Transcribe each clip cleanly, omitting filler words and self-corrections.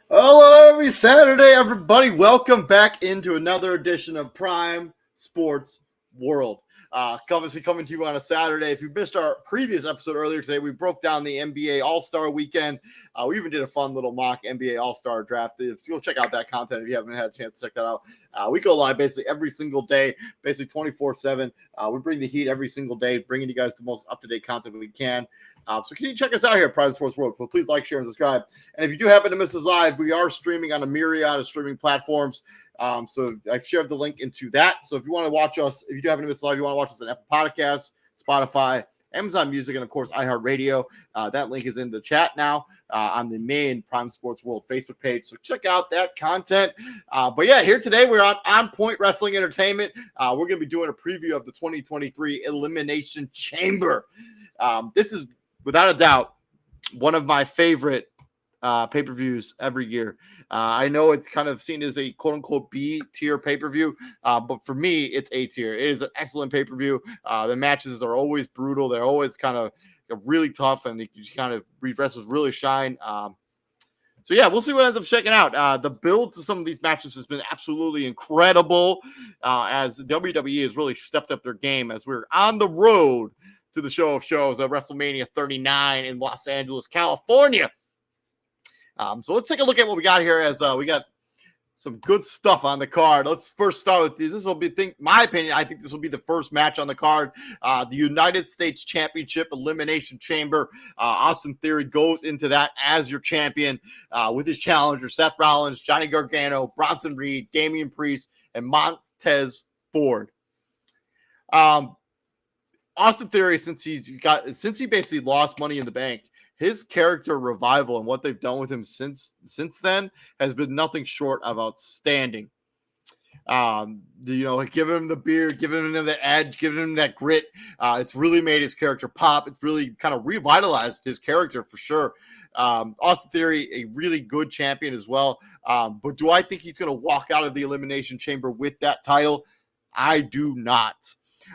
Hello, every Saturday, everybody. Welcome back into another edition of Prime Sports World. Obviously coming to you on a Saturday. If you missed our previous episode earlier today, we broke down the NBA All-Star Weekend. We even did a fun little mock NBA All-Star draft. Go check out that content if you haven't had a chance to check that out. We go live basically every single day, basically 24/7. We bring the heat every single day, bringing you guys the most up-to-date content we can. So can you check us out here at Prime Sports World? So please like, share, and subscribe. And if you do happen to miss us live, we are streaming on a myriad of streaming platforms. So I've shared the link into that. So if you want to watch us, if you do happen to miss live, you want to watch us on Apple Podcasts, Spotify, Amazon Music, and of course iHeartRadio. That link is in the chat now on the main Prime Sports World Facebook page. So check out that content. But yeah, here today we're on Point Wrestling Entertainment. We're going to be doing a preview of the 2023 Elimination Chamber. This is without a doubt one of my favorite pay-per-views every year. I know it's kind of seen as a quote-unquote B-tier pay-per-view, but for me, it's A-tier. It is an excellent pay-per-view. The matches are always brutal. They're always kind of really tough, and you just kind of wrestlers really shine. So, yeah, we'll see what ends up shaking out. The build to some of these matches has been absolutely incredible as WWE has really stepped up their game as we're on the road to the show of shows at WrestleMania 39 in Los Angeles, California. So let's take a look at what we got here as we got some good stuff on the card. Let's first start with this. This will be, my opinion, I think this will be the first match on the card. The United States Championship Elimination Chamber. Austin Theory goes into that as your champion with his challenger, Seth Rollins, Johnny Gargano, Bronson Reed, Damian Priest, and Montez Ford. Austin Theory, since he basically lost Money in the Bank, his character revival and what they've done with him since then has been nothing short of outstanding. Giving him the beard, giving him the edge, giving him that grit. It's really made his character pop. It's really kind of revitalized his character for sure. Austin Theory, a really good champion as well. But do I think he's going to walk out of the Elimination Chamber with that title? I do not.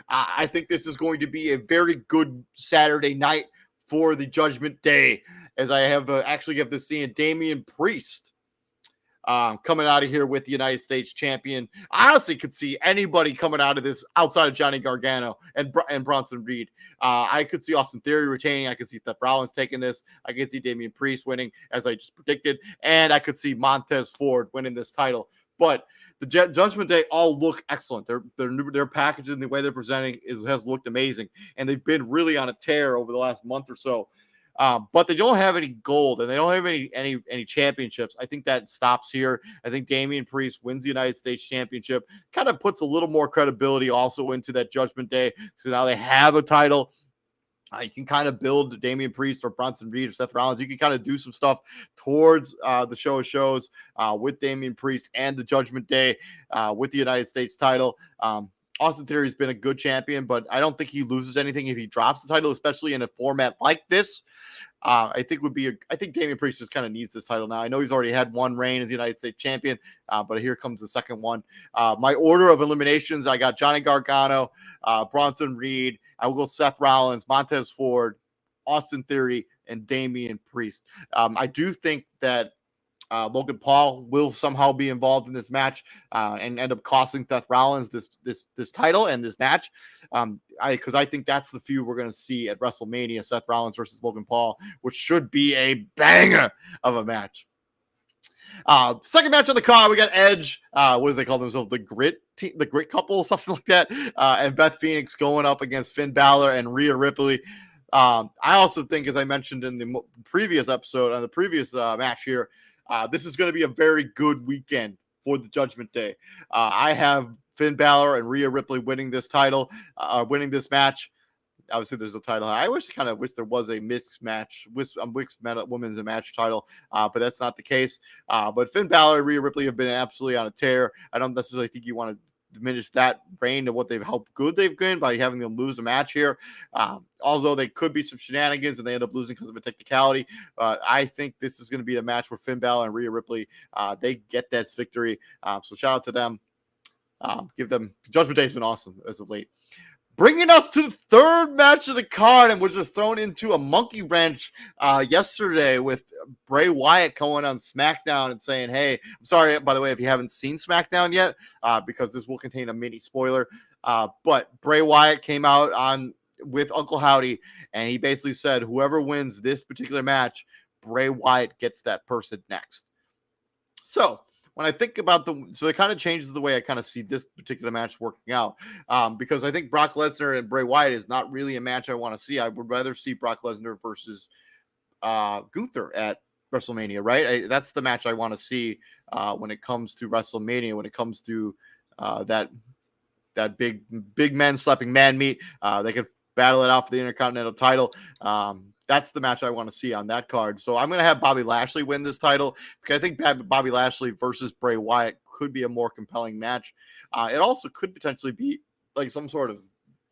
I think this is going to be a very good Saturday night for the Judgment Day, as I have actually get to see Damian Priest coming out of here with the United States champion. I honestly could see anybody coming out of this outside of Johnny Gargano and Bronson Reed. I could see Austin Theory retaining. I could see Seth Rollins taking this. I could see Damian Priest winning, as I just predicted. And I could see Montez Ford winning this title. But the Judgment Day all look excellent. Their packaging, the way they're presenting has looked amazing. And they've been really on a tear over the last month or so. But they don't have any gold and they don't have any championships. I think that stops here. I think Damian Priest wins the United States Championship, kind of puts a little more credibility also into that Judgment Day. So now they have a title. You can kind of build Damian Priest or Bronson Reed or Seth Rollins. You can kind of do some stuff towards the show of shows with Damian Priest and the Judgment Day with the United States title. Austin Theory has been a good champion, but I don't think he loses anything if he drops the title, especially in a format like this. I think Damian Priest just kind of needs this title now. I know he's already had one reign as United States champion, but here comes the second one. My order of eliminations, I got Johnny Gargano, Bronson Reed. I will go Seth Rollins, Montez Ford, Austin Theory, and Damian Priest. I do think that Logan Paul will somehow be involved in this match and end up costing Seth Rollins this title and this match. Because I think that's the feud we're going to see at WrestleMania: Seth Rollins versus Logan Paul, which should be a banger of a match. Second match on the card, we got Edge. What do they call themselves? The Grit team, the Grit couple, something like that. And Beth Phoenix going up against Finn Balor and Rhea Ripley. I also think, as I mentioned in the previous episode, on the previous match here, this is going to be a very good weekend for the Judgment Day. I have Finn Balor and Rhea Ripley winning this title, winning this match. Obviously, there's a title. I wish there was a mixed match, mixed women's match title, but that's not the case. But Finn Balor and Rhea Ripley have been absolutely on a tear. I don't necessarily think you want to diminish that reign of how good they've been by having them lose a match here. Although they could be some shenanigans and they end up losing because of a technicality. But I think this is going to be a match where Finn Balor and Rhea Ripley, they get that victory. So shout out to them. Give them Judgment Day has been awesome as of late. Bringing us to the third match of the card, and we're just thrown into a monkey wrench yesterday with Bray Wyatt going on SmackDown and saying, hey, I'm sorry, by the way, if you haven't seen SmackDown yet, because this will contain a mini spoiler, but Bray Wyatt came out on with Uncle Howdy, and he basically said, whoever wins this particular match, Bray Wyatt gets that person next. So when I think about so it kind of changes the way I kind of see this particular match working out, because I think Brock Lesnar and Bray Wyatt is not really a match I want to see. I would rather see Brock Lesnar versus Gunther at WrestleMania, right? That's the match I want to see when it comes to WrestleMania, when it comes to that big men slapping man meat. They could battle it out for the Intercontinental title. That's the match I want to see on that card. So I'm going to have Bobby Lashley win this title because I think Bobby Lashley versus Bray Wyatt could be a more compelling match. It also could potentially be like some sort of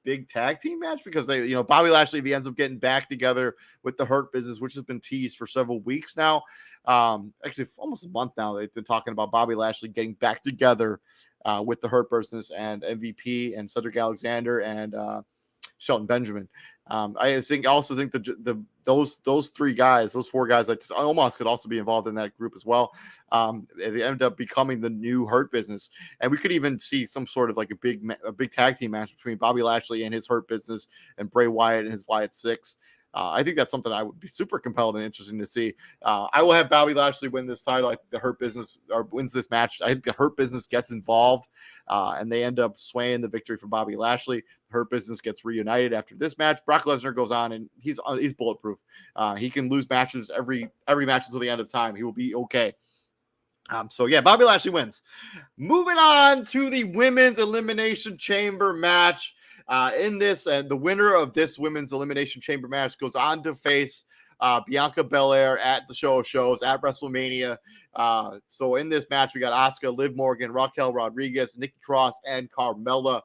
big tag team match because Bobby Lashley, if he ends up getting back together with the Hurt Business, which has been teased for several weeks now, actually almost a month now, they've been talking about Bobby Lashley getting back together with the Hurt Business and MVP and Cedric Alexander and Shelton Benjamin. I also think those four guys like Omos could also be involved in that group as well. They end up becoming the new Hurt Business, and we could even see some sort of like a big tag team match between Bobby Lashley and his Hurt Business and Bray Wyatt and his Wyatt Six. I think that's something I would be super compelled and interesting to see. I will have Bobby Lashley win this title. I think the Hurt Business wins this match. I think the Hurt Business gets involved, and they end up swaying the victory for Bobby Lashley. The Hurt Business gets reunited after this match. Brock Lesnar goes on, and he's bulletproof. He can lose matches every match until the end of time. He will be okay. So yeah, Bobby Lashley wins. Moving on to the Women's Elimination Chamber match. In this, and the winner of this Women's Elimination Chamber match goes on to face Bianca Belair at the Show of Shows at WrestleMania. So in this match, we got Asuka, Liv Morgan, Raquel Rodriguez, Nikki Cross, and Carmella.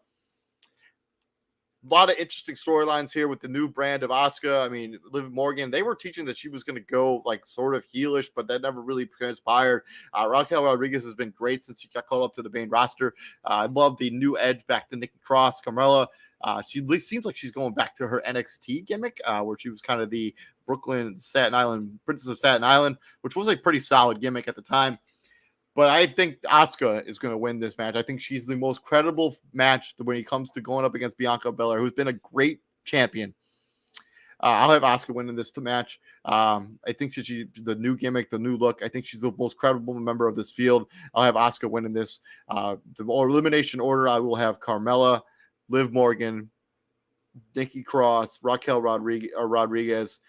A lot of interesting storylines here with the new brand of Asuka. I mean, Liv Morgan, they were teaching that she was going to go like sort of heelish, but that never really transpired. Raquel Rodriguez has been great since she got called up to the main roster. I love the new edge back to Nikki Cross. Carmella, she at least seems like she's going back to her NXT gimmick, where she was kind of the Brooklyn Staten Island Princess of Staten Island, which was a pretty solid gimmick at the time. But I think Asuka is going to win this match. I think she's the most credible match when it comes to going up against Bianca Belair, who's been a great champion. I'll have Asuka winning this match. I think she's the new gimmick, the new look. I think she's the most credible member of this field. I'll have Asuka winning this. The elimination order, I will have Carmella, Liv Morgan, Nikki Cross, Raquel Rodriguez.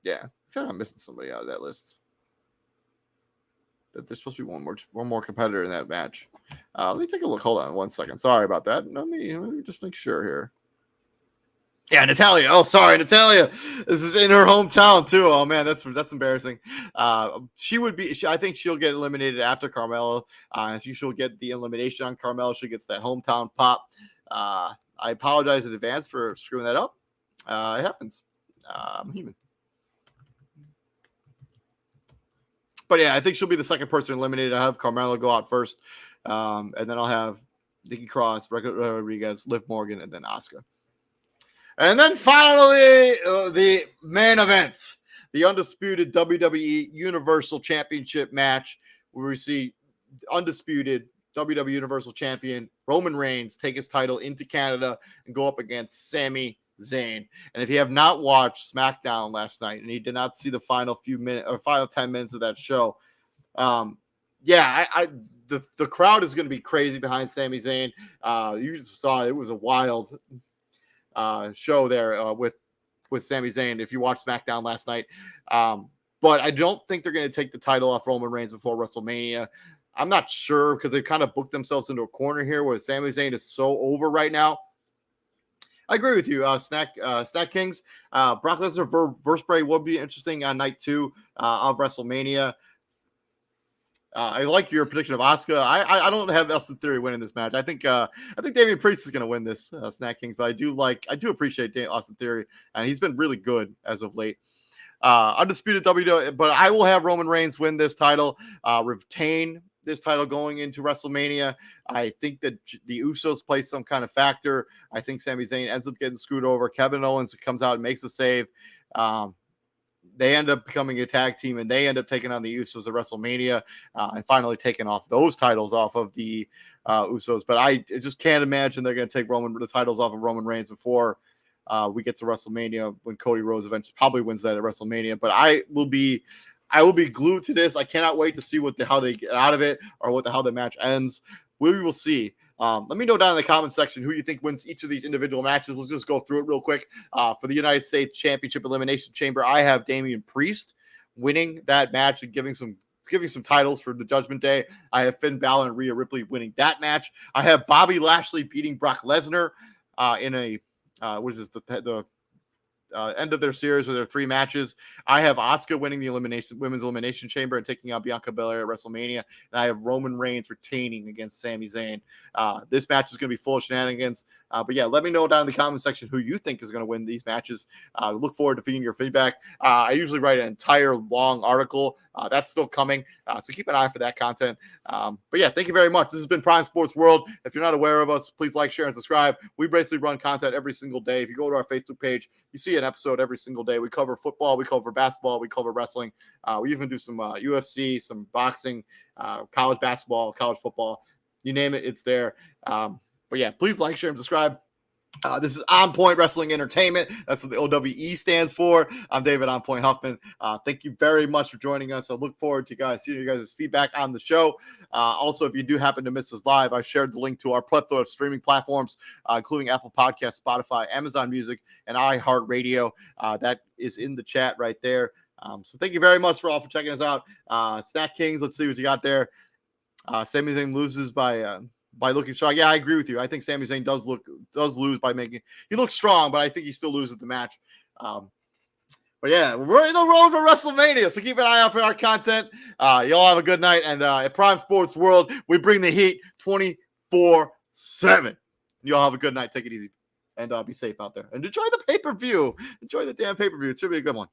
Yeah, I feel like I'm missing somebody out of that list. That there's supposed to be one more competitor in that match. Let me take a look. Hold on 1 second. Sorry about that. Let me just make sure here. Yeah, Natalia. Oh, sorry, Natalia. This is in her hometown too. Oh man, that's embarrassing. She would be. I think she'll get eliminated after Carmella. She'll get the elimination on Carmella. She gets that hometown pop. I apologize in advance for screwing that up. It happens. I'm human. But yeah, I think she'll be the second person eliminated. I have Carmella go out first, and then I'll have Nikki Cross, Rodriguez, Liv Morgan, and then Asuka. And then finally, the main event, the undisputed WWE Universal Championship match, where we see undisputed WWE Universal Champion Roman Reigns take his title into Canada and go up against Sami Zayn. And if you have not watched SmackDown last night and you did not see the final few minutes or final 10 minutes of that show, the crowd is going to be crazy behind Sami Zayn. You just saw it was a wild show there with Sami Zayn if you watched SmackDown last night. But I don't think they're going to take the title off Roman Reigns before WrestleMania. I'm not sure because they've kind of booked themselves into a corner here where Sami Zayn is so over right now. I agree with you, Snack Kings. Brock Lesnar versus Bray would be interesting on night 2 of WrestleMania. I like your prediction of Asuka. I don't have Austin Theory winning this match. I think Damian Priest is going to win this, Snack Kings. But I do appreciate Austin Theory, and he's been really good as of late. Undisputed WWE, but I will have Roman Reigns win this title, retain this title going into WrestleMania. I think that the Usos play some kind of factor. I think Sami Zayn ends up getting screwed over. Kevin Owens comes out and makes a save. They end up becoming a tag team, and they end up taking on the Usos at WrestleMania and finally taking off those titles off of the Usos. But I just can't imagine they're going to take the titles off of Roman Reigns before we get to WrestleMania when Cody Rhodes eventually probably wins that at WrestleMania. But I will be glued to this. I cannot wait to see how they get out of it or how the match ends. We will see. Let me know down in the comment section who you think wins each of these individual matches. We'll just go through it real quick. For the United States Championship Elimination Chamber, I have Damian Priest winning that match and giving some titles for the Judgment Day. I have Finn Balor and Rhea Ripley winning that match. I have Bobby Lashley beating Brock Lesnar in a the end of their series with their 3 matches. I have Asuka winning the women's elimination chamber and taking out Bianca Belair at WrestleMania. And I have Roman Reigns retaining against Sami Zayn. This match is going to be full of shenanigans. But yeah, let me know down in the comment section who you think is going to win these matches. Look forward to feeding your feedback. I usually write an entire long article. That's still coming. So keep an eye for that content. But yeah, thank you very much. This has been Prime Sports World. If you're not aware of us, please like, share, and subscribe. We basically run content every single day. If you go to our Facebook page, you see an episode every single day. We cover football, we cover basketball, we cover wrestling. We even do some UFC, some boxing, college basketball, college football. You name it, it's there. But yeah, please like, share, and subscribe. This is On Point Wrestling Entertainment. That's what the OWE stands for. I'm David On Point Huffman. Thank you very much for joining us. I look forward to seeing you guys' feedback on the show. Also, if you do happen to miss us live, I shared the link to our plethora of streaming platforms, including Apple Podcasts, Spotify, Amazon Music, and iHeartRadio. That is in the chat right there. So thank you very much for checking us out. Snack Kings, let's see what you got there. Sami Zayn loses by looking strong. Yeah, I agree with you. I think Sami Zayn does lose by he looks strong, but I think he still loses the match. But yeah, we're in the road for WrestleMania, so keep an eye out for our content. Y'all have a good night, and at Prime Sports World, we bring the heat 24/7. Y'all have a good night. Take it easy, and be safe out there, and enjoy the pay-per-view. Enjoy the damn pay-per-view. It should be a good one.